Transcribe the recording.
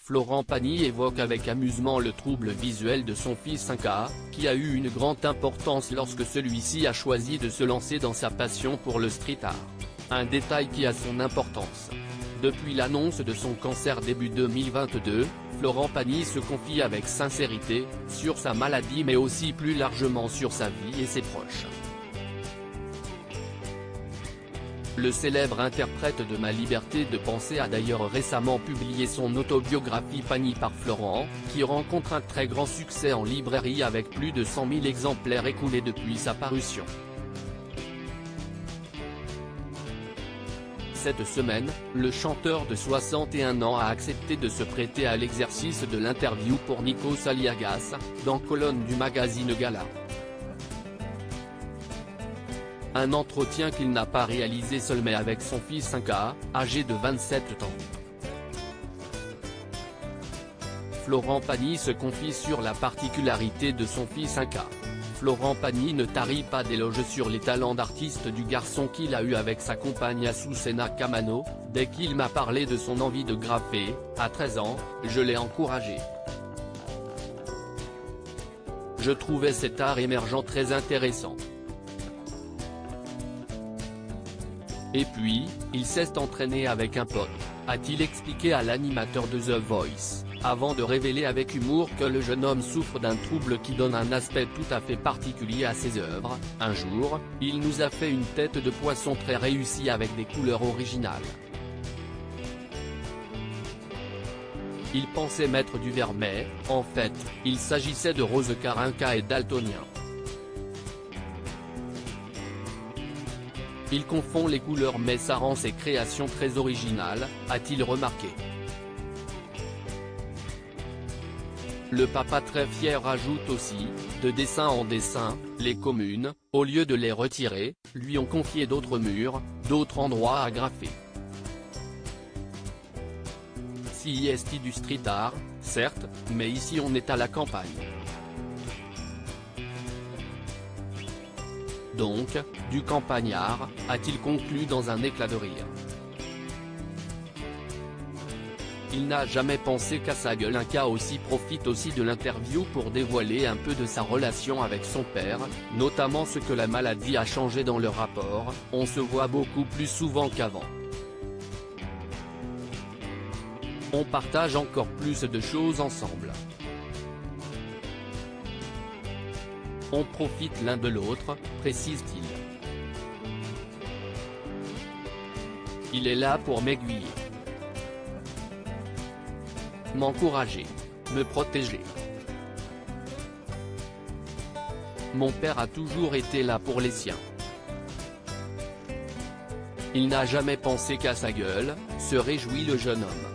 Florent Pagny évoque avec amusement le trouble visuel de son fils Inca, qui a eu une grande importance lorsque celui-ci a choisi de se lancer dans sa passion pour le street art. Un détail qui a son importance. Depuis l'annonce de son cancer début 2022, Florent Pagny se confie avec sincérité, sur sa maladie mais aussi plus largement sur sa vie et ses proches. Le célèbre interprète de Ma liberté de penser a d'ailleurs récemment publié son autobiographie Pagny par Florent, qui rencontre un très grand succès en librairie avec plus de 100 000 exemplaires écoulés depuis sa parution. Cette semaine, le chanteur de 61 ans a accepté de se prêter à l'exercice de l'interview pour Nikos Aliagas, dans colonne du magazine Gala. Un entretien qu'il n'a pas réalisé seul mais avec son fils Inca, âgé de 27 ans. Florent Pagny se confie sur la particularité de son fils Inca. Florent Pagny ne tarit pas d'éloges sur les talents d'artiste du garçon qu'il a eu avec sa compagne Azucena Kamano. Dès qu'il m'a parlé de son envie de graffer, à 13 ans, je l'ai encouragé. Je trouvais cet art émergent très intéressant. Et puis, il s'est entraîné avec un pote, a-t-il expliqué à l'animateur de The Voice, avant de révéler avec humour que le jeune homme souffre d'un trouble qui donne un aspect tout à fait particulier à ses œuvres. Un jour, il nous a fait une tête de poisson très réussie avec des couleurs originales. Il pensait mettre du vert mais, en fait, il s'agissait de rose car Inca est daltonien. Il confond les couleurs mais ça rend ses créations très originales, a-t-il remarqué. Le papa très fier ajoute aussi, de dessin en dessin, les communes, au lieu de les retirer, lui ont confié d'autres murs, d'autres endroits à graffer. Si est du street art, certes, mais ici on est à la campagne. Donc, du campagnard, a-t-il conclu dans un éclat de rire. Il n'a jamais pensé qu'à sa gueule Inca aussi profite aussi de l'interview pour dévoiler un peu de sa relation avec son père, notamment ce que la maladie a changé dans leur rapport. On se voit beaucoup plus souvent qu'avant. On partage encore plus de choses ensemble. On profite l'un de l'autre, précise-t-il. Il est là pour m'aiguiller, m'encourager, me protéger. Mon père a toujours été là pour les siens. Il n'a jamais pensé qu'à sa gueule, se réjouit le jeune homme.